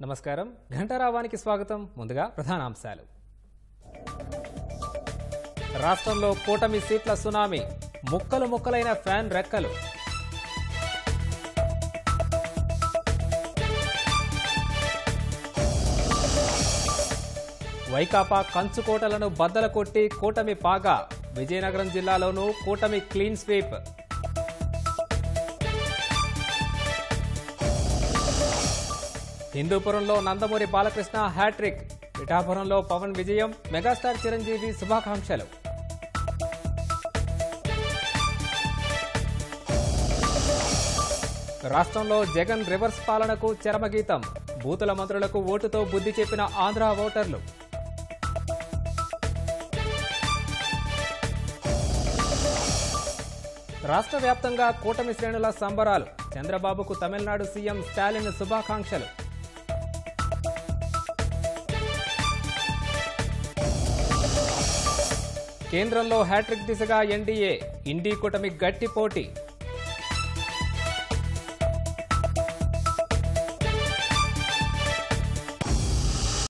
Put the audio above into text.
నమస్కారం ఘంటారావానికి స్వాగతం. ముందుగా ప్రధానాంశాలు. రాష్ట్రంలో కూటమి సీట్ల సునామీ, ముక్కలు ముక్కలైన ఫ్యాన్ రెక్కలు. వైకాపా కంచుకోటలను బద్దల కొట్టి కూటమి పాగా, విజయనగరం జిల్లాలోనూ కూటమి క్లీన్ స్వీప్. హిందూపురంలో నందమూరి బాలకృష్ణ హ్యాట్రిక్, పిఠాపురంలో పవన్ విజయం, మెగాస్టార్ చిరంజీవి శుభాకాంక్షలు. రాష్ట్రంలో జగన్ రివర్స్ పాలనకు చరమగీతం, బూతుల మంత్రులకు ఓటుతో బుద్ధి చెప్పిన ఆంధ్ర ఓటర్లు. రాష్ట్ర వ్యాప్తంగా కూటమి శ్రేణుల సంబరాలు, చంద్రబాబుకు తమిళనాడు సీఎం స్టాలిన్ శుభాకాంక్షలు. కేంద్రంలో హ్యాట్రిక్ దిశగా ఎన్డీఏ, ఇండీ కూటమి గట్టి పోటీ,